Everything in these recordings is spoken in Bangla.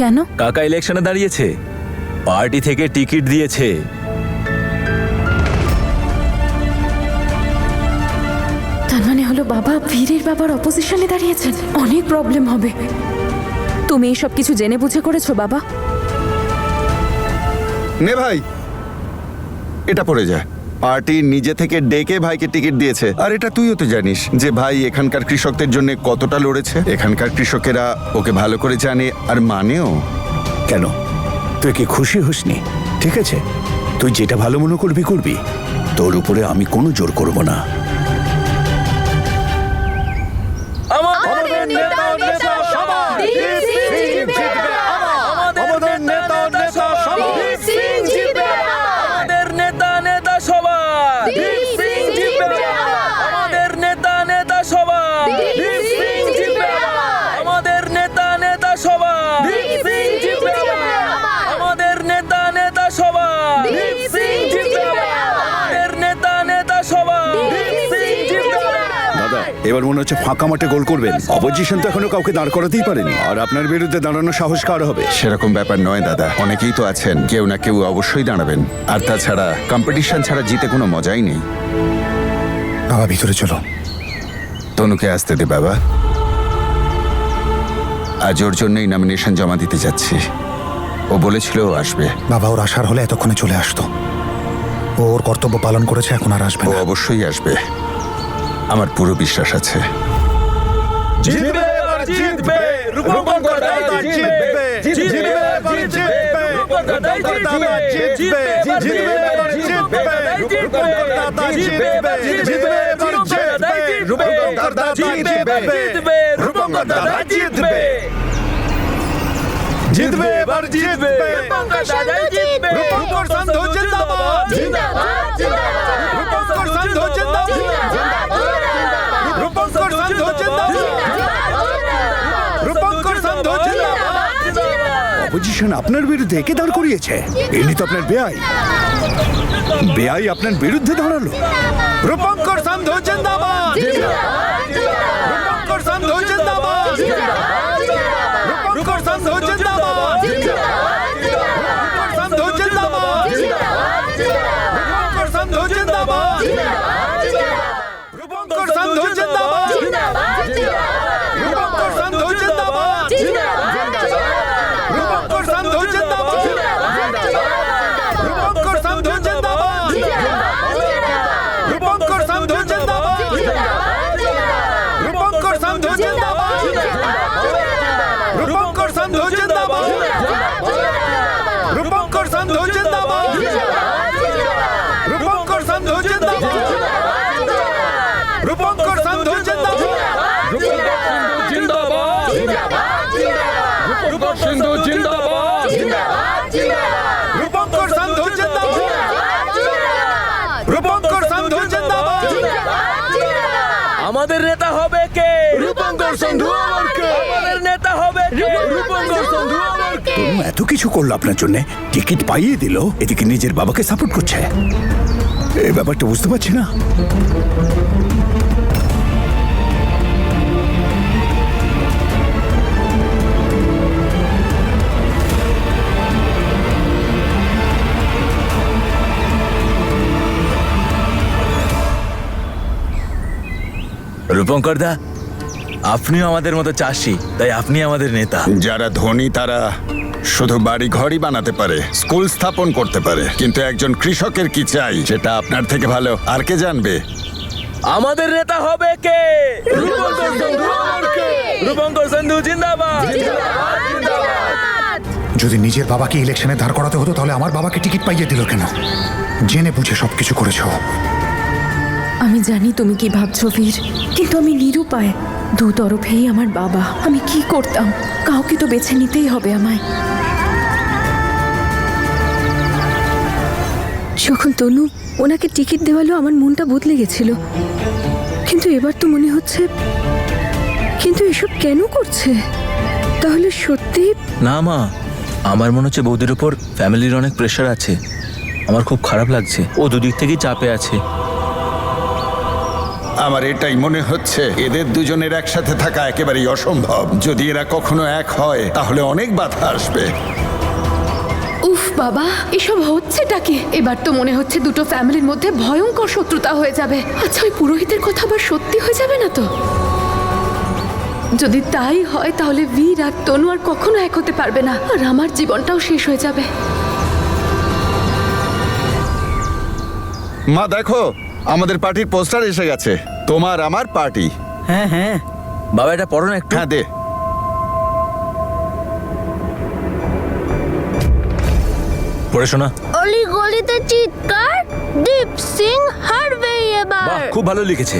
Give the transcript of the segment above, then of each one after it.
কেন? কাকা ইলেকশনে দাঁড়িয়েছে, পার্টি থেকে টিকিট দিয়েছে। তার মানে হলো বাবা বীরের বাবার অপোজিশনে দাঁড়িয়েছেন। অনেক প্রবলেম হবে। তুমি এই সব কিছু জেনে বুঝে করেছো বাবা? নে ভাই, এটা পড়ে যা। পার্টি নিজে থেকে ডেকে ভাইকে টিকিট দিয়েছে। আর এটা তুইও তো জানিস যে ভাই এখানকার কৃষকদের জন্য কতটা লড়েছে। এখানকার কৃষকেরা ওকে ভালো করে জানে আর মানেও। কেন, তুই কি খুশি হসনি? ঠিক আছে, তুই যেটা ভালো মনে করবি করবি, তোর উপরে আমি কোনো জোর করব না। আমাদের নেতা নেতা সবাই দীপ সিং জিতবে। আমাদের নেতা নেতা সবাই দীপ সিং জিতবে। আমাদের নেতা নেতা সবাই দীপ সিং জিতবে। আমাদের নেতা নেতা সবাই দীপ সিং জিতবে। আমাদের নেতা নেতা সবাই দীপ সিং জিতবে। আমাদের নেতা নেতা সবাই দীপ সিং জিতবে। আমাদের নেতা নেতা সবাই দীপ সিং জিতবে। দাদা, এবার মনে হচ্ছে ফাঁকা মাঠে গোল করবেন। অপোজিশন তো এখনো কাউকে দাঁড় করাতেই পারেনি, আর আপনার বিরুদ্ধে দাঁড়ানোর সাহস কার হবে? সেরকম ব্যাপার নয় দাদা, অনেকেই তো আছেন, কেউ না কেউ অবশ্যই দাঁড়াবেন। আর তাছাড়া কম্পিটিশন ছাড়া জিতে কোনো মজাই নেই। বাবা ভিতরে চলো। তনুকে আসতে দে বাবা। আজ ওর জন্যই নমিনেশন জমা দিতে যাচ্ছি। ও বলেছিল ও আসবে। বাবা ওর আসার হলে এতক্ষণে চলে আসতো। ও ওর কর্তব্য পালন করেছে, এখন আর আসবে ও না। অবশ্যই আসবে, আমার পুরো বিশ্বাস আছে। জিতবে এবার জিতবে, রূপঙ্কর দাদা জিতবে। জিতবে এবার জিতবে, রূপঙ্কর দাদা জিতবে। জিতবে এবার জিতবে, রূপঙ্কর দাদা জিতবে। জিতবে এবার জিতবে, রূপঙ্কর দাদা জিতবে। রূপঙ্কর দাদা জিতবে। জিতবে এবার জিতবে, রূপঙ্কর দাদা জিতবে। রূপঙ্কর সন্ধু জিন্দাবাদ। জিন্দাবাদ জিন্দাবাদ। রূপঙ্কর সন্ধু জিন্দাবাদ। রূপঙ্কর সন্ধু জিন্দাবাদ। রূপঙ্কর সন্ধু জিন্দাবাদ। অপোজিশন আপনার বিরুদ্ধে একে দাঁড় করিয়েছে। এমনি তো আপনার বেআই, বেআই আপনার বিরুদ্ধে দাঁড়ালো। রূপঙ্কর সন্ধু জিন্দাবাদ। রূপঙ্কর সন্ধু জিন্দাবাদ। রূপঙ্কর সন্ধু জিন্দাবাদ। রূপঙ্কর সন্ধু জিন্দাবাদ। রূপঙ্কর সন্ধু জিন্দাবাদ। রূপঙ্কর সন্ধু জিন্দাবাদ। রূপঙ্কর সন্ধু জিন্দাবাদ। রূপঙ্কর সন্ধু জিন্দাবাদ। রূপঙ্কর সন্ধু জিন্দাবাদ। রূপঙ্কর সন্ধু জিন্দাবাদ। রূপঙ্কর সন্ধু জিন্দাবাদ। রূপঙ্কর সন্ধু জিন্দাবাদ। রূপঙ্কর সন্ধু জিন্দাবাদ। রূপঙ্কর সন্ধু জিন্দাবাদ। রূপঙ্কর সন্ধু জিন্দাবাদ। রূপঙ্কর সন্ধু জিন্দাবাদ। রূপঙ্কর সন্ধু জিন্দাবাদ। রূপঙ্কর সন্ধু জিন্দাবাদ। আমাদের নেতা হবে কে? রূপঙ্কর সন্ধু। আমাদের নেতা হবে কে? রূপঙ্কর সন্ধু। তনু এত কিছু করলো আপনার জন্য, টিকিট পাইয়ে দিল, এদিকে নিজের বাবাকে সাপোর্ট করছে। এই ব্যাপারটা বুঝতে পারছি না। রূপঙ্কর দা, আপনিও আমাদের মতো চাষি, তাই আপনি আমাদের নেতা। যারা ধনী তারা শুধু বাড়ি ঘরই বানাতে পারে, স্কুল স্থাপন করতে পারে, কিন্তু একজন কৃষকের কি চাই সেটা আপনার থেকে ভালো আর কে জানবে? আমাদের নেতা হবে কে? রূপঙ্কর সন্ধু। রূপঙ্কর সন্ধু জিন্দাবাদ। যদি নিজের বাবাকে ইলেকশনে দাঁড় করাতে হতো তাহলে আমার বাবাকে টিকিট পাইয়ে দিল কেন? জেনে বুঝে সবকিছু করেছো। আমি জানি তুমি কি ভাবছো বীর, কিন্তু আমি নিরুপায়। দু তরফেই আমার বাবা। আমি কি করতাম? কাউকে তো বেছে নিতেই হবে আমায়। যখন তনু ওনাকে টিকিট দেওয়ালো আমার মনটা বদলে গেছিল, কিন্তু এবার তো মনে হচ্ছে কিন্তু এসব কেন করছে? তাহলে সত্যি? না মা, আমার মনে হচ্ছে বৌদির উপর ফ্যামিলির অনেক প্রেশার আছে। আমার খুব খারাপ লাগছে, ও দুদিক থেকেই চাপে আছে। আমার এটাই মনে হচ্ছে এদের দুজনের একসাথে থাকা একেবারেই অসম্ভব। যদি এরা কখনো এক হয় তাহলে অনেক বাধা আসবে। উফ বাবা, এসব হচ্ছেটা কি? এবার তো মনে হচ্ছে দুটো ফ্যামিলির মধ্যে ভয়ঙ্কর শত্রুতা হয়ে যাবে। আচ্ছা, ওই পুরোহিতের কথা আবার সত্যি হয়ে যাবে না তো? যদি তাই হয় তাহলে বীর আর তনু আর কখনো এক হতে পারবে না, আর আমার জীবনটাও শেষ হয়ে যাবে। মা দেখো, আমাদের পার্টির পোস্টার এসে গেছে। তোমার আমার পার্টি। হ্যাঁ হ্যাঁ, বাবা এটা পড়ো না একটু। হ্যাঁ দে। পড়ে শোনা। অলি গলিতে চিৎকার, দীপ সিং হারবে বাহ, এবার। খুব ভালো লিখেছে।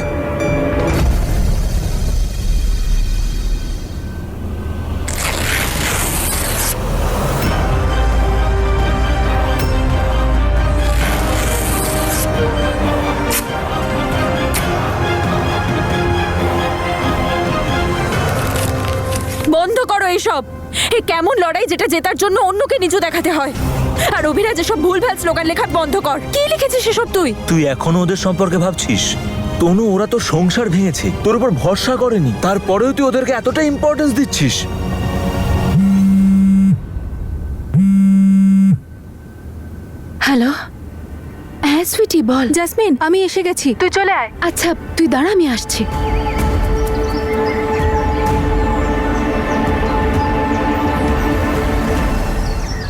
বন্ধ করো এসব। এ কেমন লড়াই যেটা জেতার জন্য অন্যকে নিচু দেখাতে হয়? আর অভিরাজ এসব ভুলভাল স্লোগান লেখা বন্ধ কর। কি লিখেছিস এসব তুই? তুই এখনো ওদের সম্পর্কে ভাবছিস? তনু, ওরা তো সংসার ভেঙেছে, তোর উপর ভরসা করেনি, তারপরেও তুই ওদেরকে এতটা ইম্পর্টেন্স দিচ্ছিস। হ্যালো, হ্যাঁ সুইটি বল। জাসমিন, আমি এসে গেছি, তুই চলে আয়। আচ্ছা তুই দাঁড়া, আমি আসছি।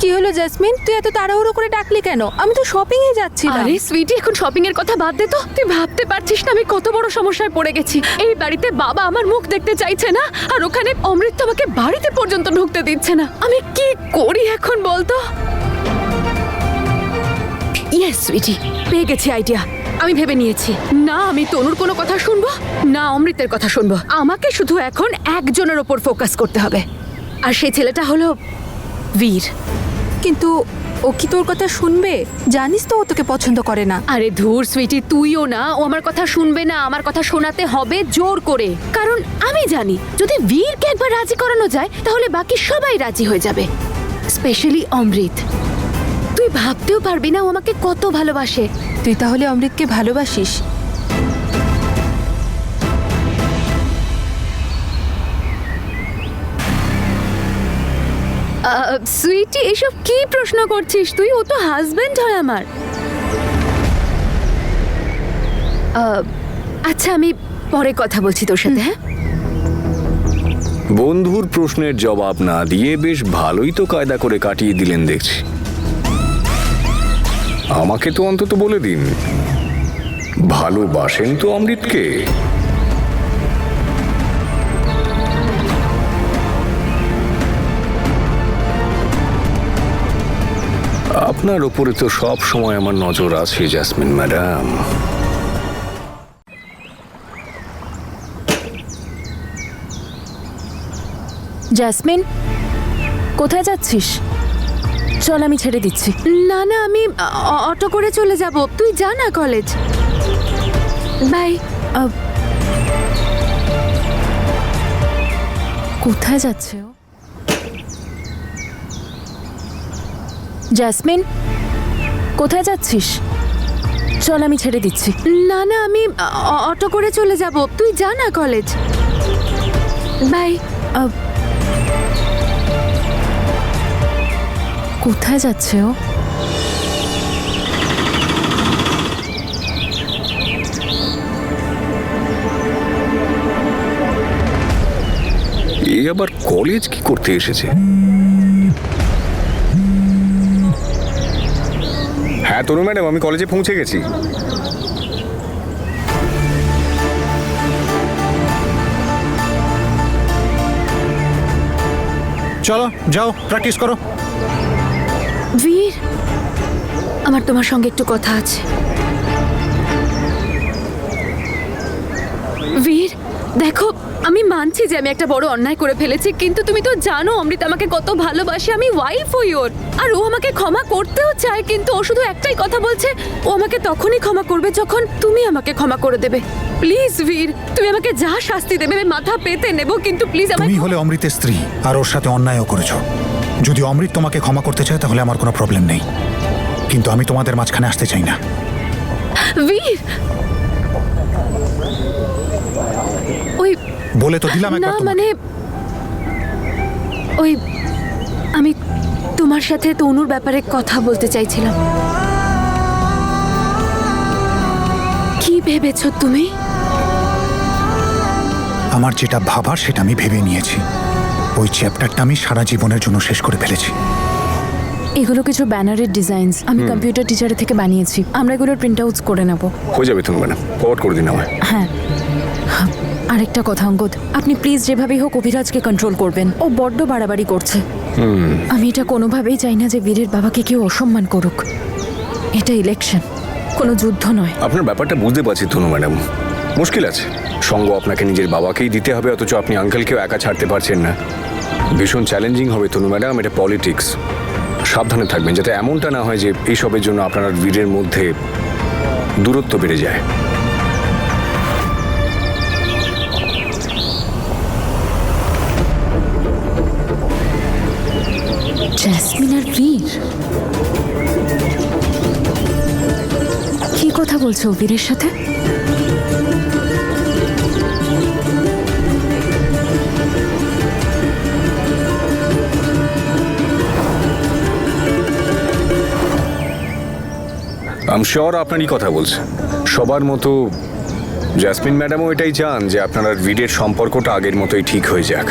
কি হলো জাসমিন, তুই এত তাড়াহুড়ো করে ডাকলি কেন? আমি তো শপিং এ যাচ্ছিলাম। আরে সুইটি, এখন শপিং এর কথা বাদ দে তো। তুই ভাবতে পারছিস না আমি কত বড় সমস্যায় পড়ে গেছি। এই বাড়িতে বাবা আমার মুখ দেখতে চাইছে না, আর ওখানে অমৃত তো আমাকে বাড়িতে পর্যন্ত ঢুকতে দিচ্ছে না। আমি কি করি এখন বলতো? ইয়েস সুইটি, পেয়ে গেছি আইডিয়া। আমি ভেবে নিয়েছি, না আমি তনুর কোনো কথা শুনবো না অমৃতের কথা শুনবো। আমাকে শুধু এখন একজনের ওপর ফোকাস করতে হবে, আর সেই ছেলেটা হলো বীর। কিন্তু ও কি তোর কথা শুনবে? জানিস তো ও তোকে পছন্দ করে না। আরে ধুর সুইটি, তুইও না। ও আমার কথা শুনবে না, আমার কথা শোনাতে হবে জোর করে। কারণ আমি জানি যদি বীরকে একবার রাজি করানো যায় তাহলে বাকি সবাই রাজি হয়ে যাবে, স্পেশালি অমৃত। তুই ভাবতেও পারবি না ও আমাকে কত ভালোবাসে। তুই তাহলে অমৃতকে ভালোবাসিস? সুইটি, এসব কি প্রশ্ন করছিস তুই? ও তো হাজবেন্ড হয় আমার। আচ্ছা, আমি পরে কথা বলছি তোর সাথে। হ্যাঁ, বন্ধুর প্রশ্নের জবাব না দিয়ে বেশ ভালোই তো কায়দা করে কাটিয়ে দিলেন দেখছি। আমাকে তো অন্তত বলে দিন, ভালোবাসেন তো অমৃতকে? আপনার ওপরে তো সব সময় আমার নজর আছে জাসমিন ম্যাডাম। জাসমিন, কোথায় যাচ্ছিস? চল, আমি ছেড়ে দিচ্ছি। না না, আমি অটো করে চলে যাব। তুই যা না কলেজ। বাই। কোথায় যাচ্ছে ও? জাসমিন, কোথায় যাচ্ছিস? চল, আমি ছেড়ে দিচ্ছি। না না, আমি অটো করে চলে যাব। তুই যা না কলেজ। বাই। কোথায় যাচ্ছে ও? এ আবার কলেজ কি করতে এসেছে? হ্যাঁ তনু ম্যাডাম, আমি কলেজে পৌঁছে গেছি। চলো যাও, প্র্যাকটিস করো। বীর, আমার তোমার সঙ্গে একটু কথা আছে। বীর, দেখো, আমি মানছি যে আমি একটা বড় অন্যায় করে ফেলেছি, কিন্তু তুমি তো জানো অমৃত আমাকে কত ভালোবাসে। আমি ওয়াইফ হই ওর, আর ও আমাকে ক্ষমা করতেও চায়, কিন্তু ও শুধু একটাই কথা বলছে, ও আমাকে তখনই ক্ষমা করবে যখন তুমি আমাকে ক্ষমা করে দেবে। প্লিজ বীর, তুমি আমাকে যা শাস্তি দেবে আমি মাথা পেতে নেব, কিন্তু প্লিজ তুমি আমাকে। হলে অমৃতের স্ত্রী, আর ওর সাথে অন্যায়ও করেছো। যদি অমৃত তোমাকে ক্ষমা করতে চায় তাহলে আমার কোনো প্রবলেম নেই, কিন্তু আমি তোমাদের মাঝখানে আসতে চাই না। বীর, ওই বলে তো দিলাম না একবার তোমাকে। মানে ওই আমি তোমার সাথে তনুর ব্যাপারে কথা বলতে চাইছিলাম। কি ভেবেছো তুমি? আমার যেটা ভাবার সেটা আমি ভেবে নিয়েছি। ওই চ্যাপ্টারটা আমি সারা জীবনের জন্য শেষ করে ফেলেছি। এগুলো কিছু ব্যানারের ডিজাইনস আমি কম্পিউটার টিচারের থেকে বানিয়েছি। আমরা এগুলোর প্রিন্ট আউটস করে নেব। হয়ে যাবে তুমি ম্যাডাম, ফরওয়ার্ড করে দিন আমায়। হ্যাঁ, আরেকটা কথা অঙ্গদ, আপনি প্লিজ যেভাবেই হোক অভিরাজকে কন্ট্রোল করবেন। ও বড্ড বাড়াবাড়ি করছে। আমি এটা কোনোভাবেই চাই না যে বীরের বাবাকে কেউ অসম্মান করুক। এটা ইলেকশন, কোনো যুদ্ধ নয়। আপনার ব্যাপারটা বুঝতে পারছি তনু ম্যাডাম, মুশকিল আছে। সঙ্গ আপনাকে নিজের বাবাকেই দিতে হবে, অথচ আপনি আঙ্কেলকেও একা ছাড়তে পারছেন না। ভীষণ চ্যালেঞ্জিং হবে তনু ম্যাডাম, এটা পলিটিক্স। সাবধানে থাকবেন যাতে এমনটা না হয় যে এইসবের জন্য আপনার আর বীরের মধ্যে দূরত্ব বেড়ে যায়। জেসমিন আর বীর কি কথা বলছো বীরের সাথে? আম শিওর আপনারই কথা বলছে। সবার মতো জেসমিন ম্যাডামও এটাই চান যে আপনার আর বীরের সম্পর্কটা আগের মতোই ঠিক হয়ে যাক।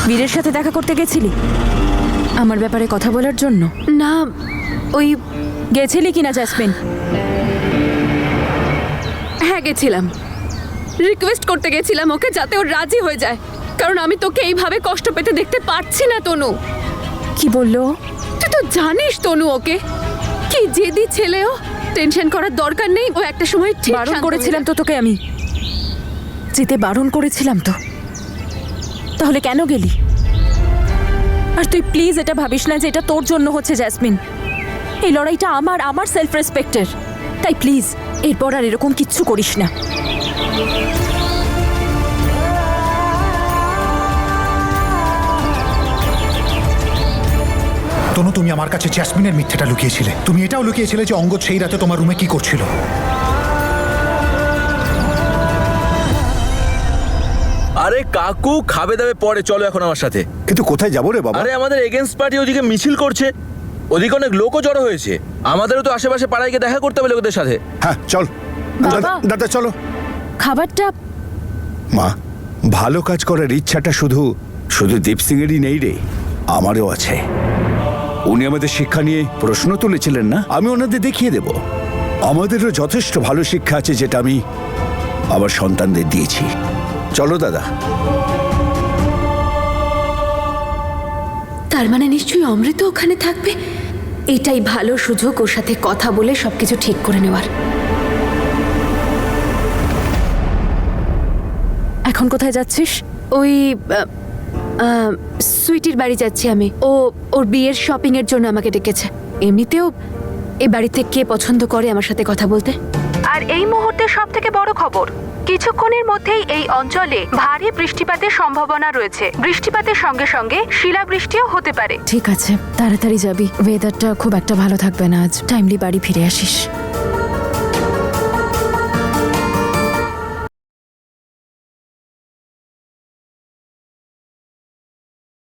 বীরের সাথে দেখা করতে গেছিলি আমার ব্যাপারে কথা বলার জন্য? না, ওই গেছিলি কিনা জেসমিন? হ্যাঁ গেছিলাম। রিকোয়েস্ট করতে গেছিলাম ওকে যাতে ও রাজি হয়ে যায়, কারণ আমি তোকে এইভাবে কষ্ট পেতে দেখতে পারছি না। তনু কি বললো? তুই তো জানিস তনু ওকে কি জেদি ছেলেও। টেনশন করার দরকার নেই, ও একটা সময় ঠিক বারণ করেছিলাম তো তোকে, আমি যেতে বারণ করেছিলাম তো। তাহলে কেন গেলি? আর তুই প্লিজ এটা ভাবিস না যে এটা তোর জন্য হচ্ছে জেসমিন। এই লড়াইটা আমার সেলফ রেসপেক্টের। তাই প্লিজ এরপর আর এরকম কিচ্ছু করিস না। তনু, তুমি আমার কাছে জ্যাসমিনের মিথ্যেটা লুকিয়েছিলে। তুমি এটাও লুকিয়েছিলে যে অঙ্গদ সেই রাতে তোমার রুমে কি করছিল। আরে কাকু, খাবে দাবে পরে, চলো এখন আমার সাথে। কিন্তু কোথায় যাবো রে বাবা? আরে আমাদের এগেনস্ট পার্টি ওদিকে মিছিল করছে, ওদিকে অনেক লোকও জড়ো হয়েছে। আমাদেরও তো আশেপাশে পাড়ায় গিয়ে দেখা করতে হবে লোকদের সাথে। হ্যাঁ চল বাবা। দাদা চলো। খাবারটা মা, ভালো কাজ করার ইচ্ছাটা শুধু শুধু দীপ সিং এরই নেই রে, আমারও আছে। উনি আমাদের শিক্ষা নিয়ে প্রশ্ন তুলেছিলেন না, আমি ওনাদের দেখিয়ে দেব। আমাদেরও যথেষ্ট ভালো শিক্ষা আছে যেটা আমি আমার সন্তানদের দিয়েছি। চলো দাদা। তার মানে নিশ্চয়ই অমৃত ওখানে থাকবে। এটাই ভালো সুযোগ ওর সাথে কথা বলে সবকিছু ঠিক করে নেওয়ার। এখন কোথায় যাচ্ছিস? ওই সুইটির বাড়ি যাচ্ছি আমি। ওর বিয়ের শপিং এর জন্য আমাকে ডেকেছে। এমনিতেও এই বাড়িতে কে পছন্দ করে আমার সাথে কথা বলতে। আর এই মুহূর্তে সবথেকে বড় খবর, কিছুক্ষণের মধ্যেই এই অঞ্চলে ভারী বৃষ্টিপাতের সম্ভাবনা রয়েছে। বৃষ্টিপাতের সঙ্গে সঙ্গে শিলাবৃষ্টিও হতে পারে। ঠিক আছে, তাড়াতাড়ি যাবি। ওয়েদারটা খুব একটা ভালো থাকবে না আজ। টাইমলি বাড়ি ফিরে আসিস।